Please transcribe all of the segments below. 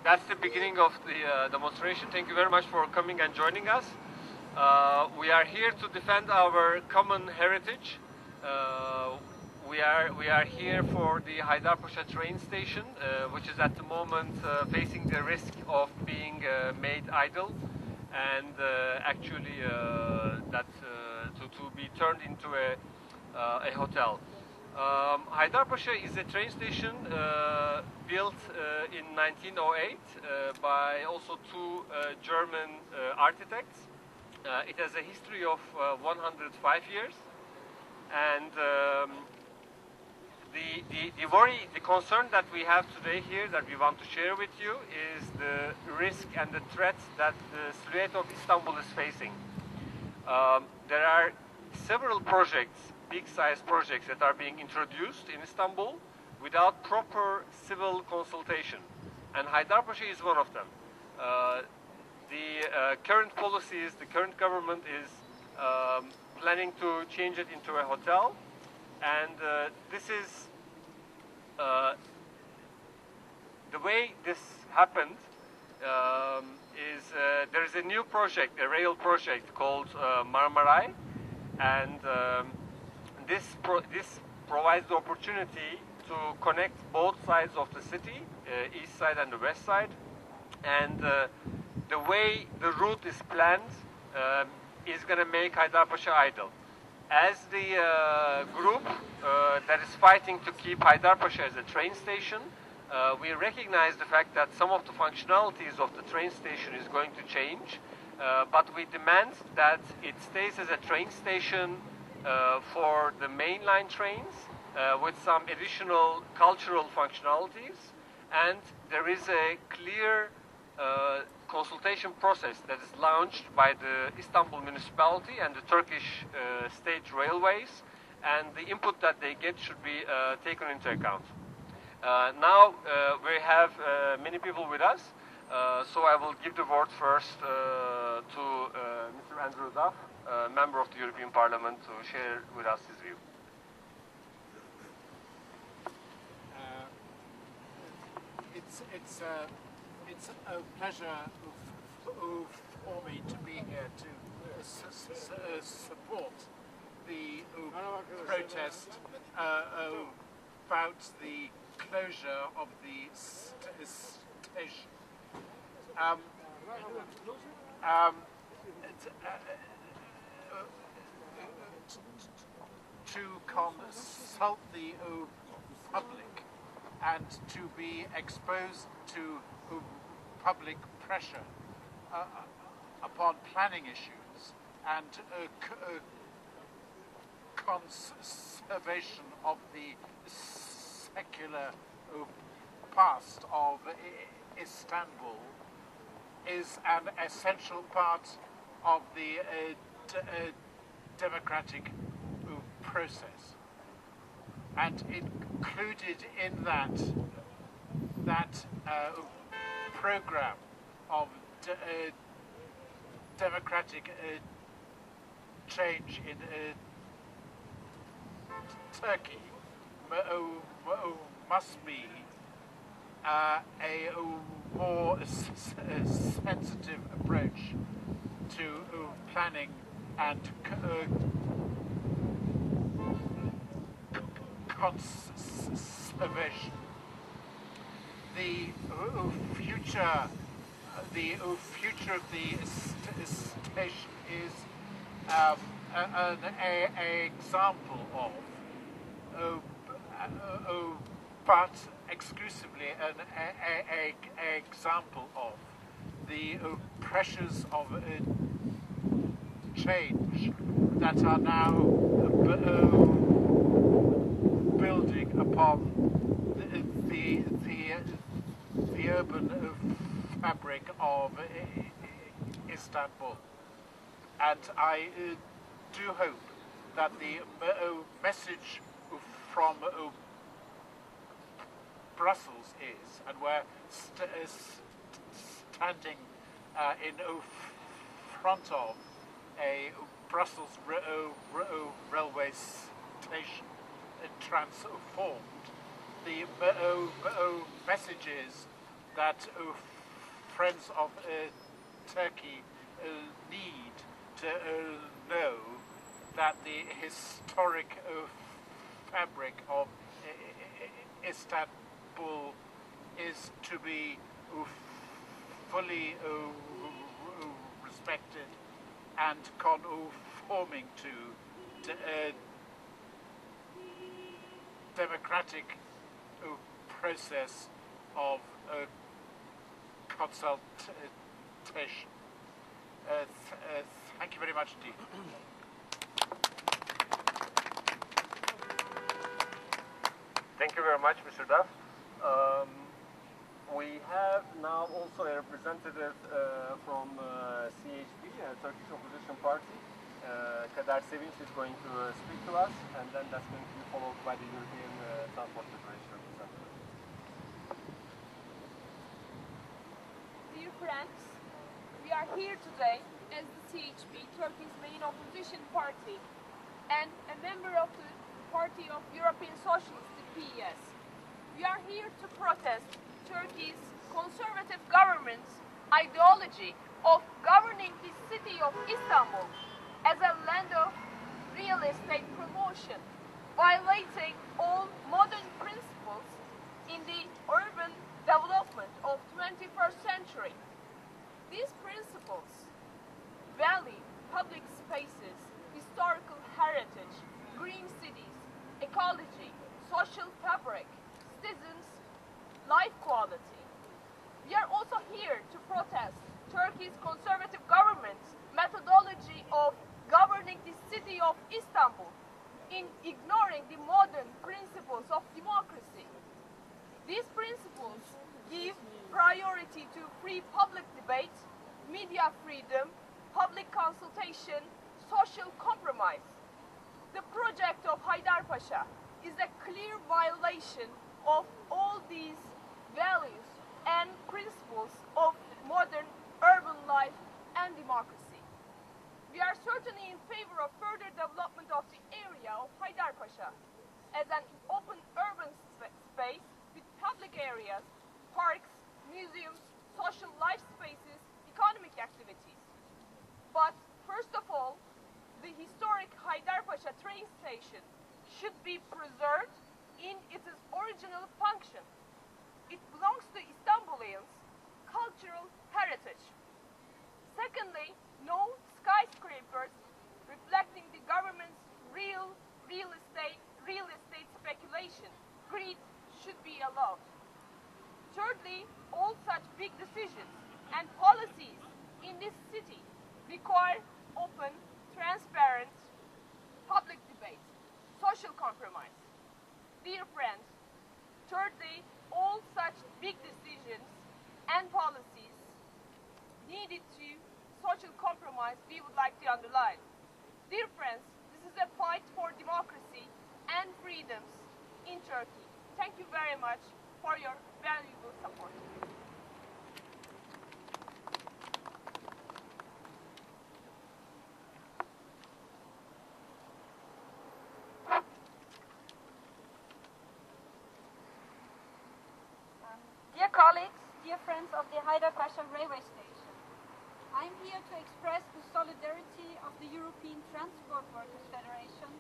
that's the beginning of the demonstration. Thank you very much for coming and joining us. We are here to defend our common heritage. We are here for the Haydarpaşa train station, which is at the moment facing the risk of being made idle, and actually to be turned into a hotel. Haydarpaşa is a train station built in 1908 by also two German architects. It has a history of 105 years, and the concern that we have today here, that we want to share with you, is the risk and the threats that the silhouette of Istanbul is facing. There are several projects, big-size projects, that are being introduced in Istanbul without proper civil consultation, and Haydarpaşa is one of them. The current policies, the current government is planning to change it into a hotel, and this is the way this happened. There is a new project, a rail project called Marmaray, and this provides the opportunity to connect both sides of the city, east side and the west side, and the way the route is planned is going to make Haydarpaşa idle. As the group that is fighting to keep Haydarpaşa as a train station, we recognize the fact that some of the functionalities of the train station is going to change, but we demand that it stays as a train station for the mainline trains with some additional cultural functionalities, and there is a clear consultation process that is launched by the Istanbul municipality and the Turkish state railways, and the input that they get should be taken into account. Now we have many people with us, so I will give the word first to Mr. Andrew Duff, member of the European Parliament, to share with us his view. It's a pleasure for me to be here to support the protest about the closure of the station. To consult the public and to be exposed to public pressure upon planning issues and conservation of the secular past of Istanbul is an essential part of the democratic process, and included in that program of democratic change in Turkey must be a more sensitive approach to planning and conservation. The future of the station is an example of, but exclusively an example of the pressures of change that are now building upon the urban fabric of Istanbul. And I do hope that the message from Brussels is, and we're standing in front of a Brussels railway station transformed. The message is that friends of Turkey need to know that the historic fabric of Istanbul is to be fully respected and conforming to democratic process of consultation. Thank you very much indeed. Thank you very much, Mr. Duff. We have now also a representative from CHP, Turkish Opposition Party. Kader Sevinc is going to speak to us, and then that's going to be followed by the European Transport Federation representative. Dear friends, we are here today as the CHP, Turkey's main opposition party, and a member of the Party of European Socialists, the PES. We are here to protest Turkey's conservative government's ideology of governing the city of Istanbul as a land of real estate promotion, violating all modern principles in the urban development of 21st century. These principles value public spaces, historical heritage, green cities, ecology, social fabric, citizens' life quality. We are also here to protest Turkey's conservative government's methodology of governing the city of Istanbul in ignoring the modern principles of democracy. These principles give priority to free public debate, media freedom, public consultation, social compromise. The project of Haydarpaşa is a clear violation of all these values and principles of modern urban life and democracy. We are certainly in favor of further development of the area of Haydarpaşa as an open urban space with public areas, parks, museums, social life spaces, economic activities. But first of all, the historic Haydarpaşa train station should be preserved in its original function. It belongs to Istanbulians' cultural heritage. Secondly, no skyscrapers reflecting the government's real estate speculation, greed should be allowed. Thirdly, all such big decisions and policies in this city require open, transparent public debate, social compromise. Dear friends, thirdly, all such big decisions and policies needed to social compromise we would like to underline. Dear friends, this is a fight for democracy and freedoms in Turkey. Thank you very much for your valuable support. Dear colleagues, dear friends of the Haydarpaşa railway station, I'm here to express the solidarity of the European Transport Workers Federation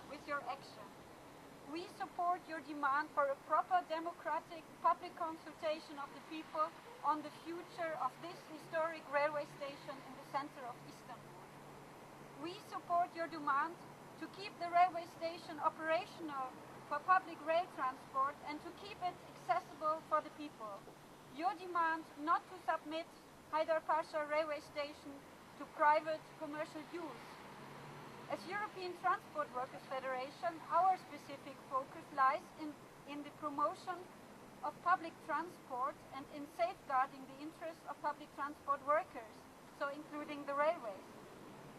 with your action. We support your demand for a proper democratic public consultation of the people on the future of this historic railway station in the center of Istanbul. We support your demand to keep the railway station operational for public rail transport and to keep it accessible for the people. Your demand not to submit Haydarpaşa railway station to private commercial use. As European Transport Workers Federation, our specific focus lies in the promotion of public transport and in safeguarding the interests of public transport workers, so including the railways.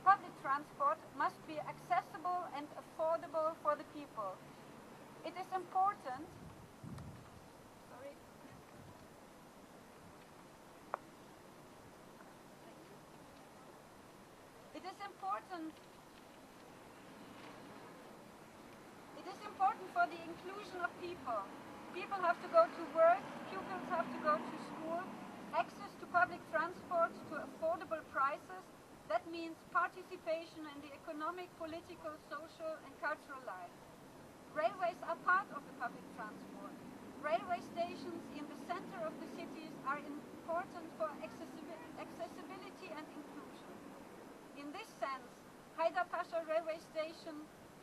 Public transport must be accessible and affordable for the people. It is important for the inclusion of people. People have to go to work, pupils have to go to school. Access to to public transport to affordable prices, that means participation in the economic, political, social and cultural life. Railways are part of the public transport. Railway stations in the center of the cities are important for accessibility and inclusion. In this sense, Haydarpaşa railway station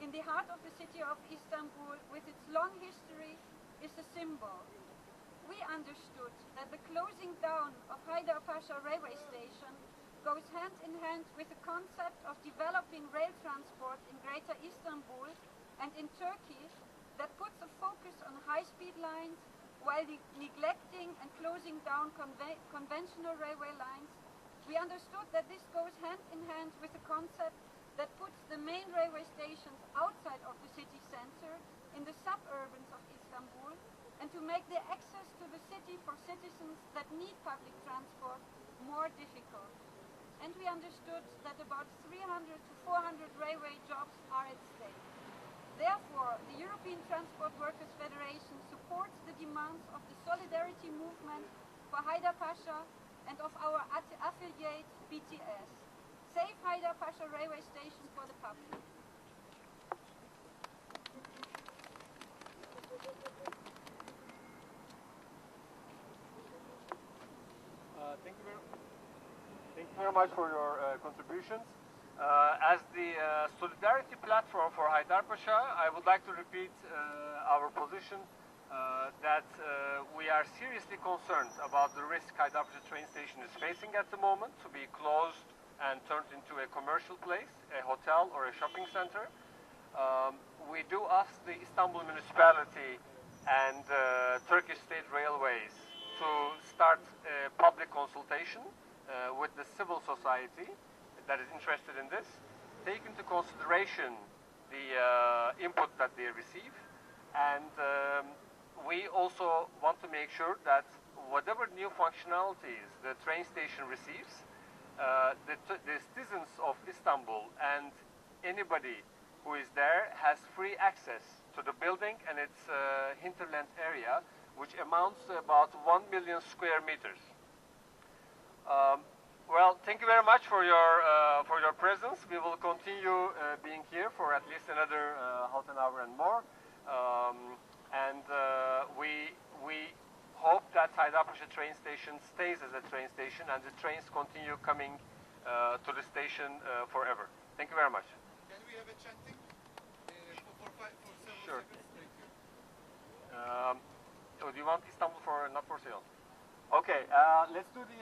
in the heart of the city of Istanbul, with its long history, is a symbol. We understood that the closing down of Haydarpaşa railway station goes hand in hand with the concept of developing rail transport in Greater Istanbul and in Turkey that puts a focus on high-speed lines while neglecting and closing down conventional railway lines. We understood that this goes hand in hand with the concept that puts the main railway stations outside of the city center in the suburbs of Istanbul, and to make the access to the city for citizens that need public transport more difficult. And we understood that about 300 to 400 railway jobs are at stake. Therefore, the European Transport Workers Federation supports the demands of the solidarity movement for Haydarpaşa and of our affiliate BTS. Save Haydarpaşa railway station for the public. Thank you very much for your contributions. As the solidarity platform for Haydarpaşa, I would like to repeat our position that we are seriously concerned about the risk Haydarpaşa train station is facing at the moment to be closed and turned into a commercial place, a hotel or a shopping center. We do ask the Istanbul municipality and Turkish State Railways to start a public consultation with the civil society that is interested in this, take into consideration the input that they receive, and we also want to make sure that whatever new functionalities the train station receives, the citizens of Istanbul and anybody who is there has free access to the building and its hinterland area, which amounts to about 1 million square meters. Well, thank you very much for your presence. We will continue being here for at least another half an hour and more, and we hope that Haydarpaşa train station stays as a train station and the trains continue coming to the station forever. Thank you very much. Can we have a chanting for several Sure. seconds? Thank you. Do you want Istanbul for not for sale? Okay, let's do the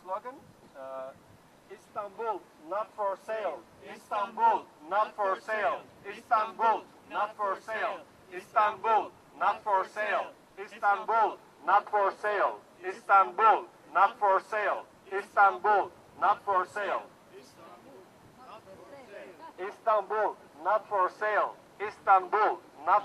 slogan. Istanbul, not for sale. Istanbul, not for sale. Istanbul, not for sale. Istanbul, not for sale. Istanbul, not for sale. Istanbul, not for sale. Istanbul, not for sale. Istanbul, not for sale. Istanbul, not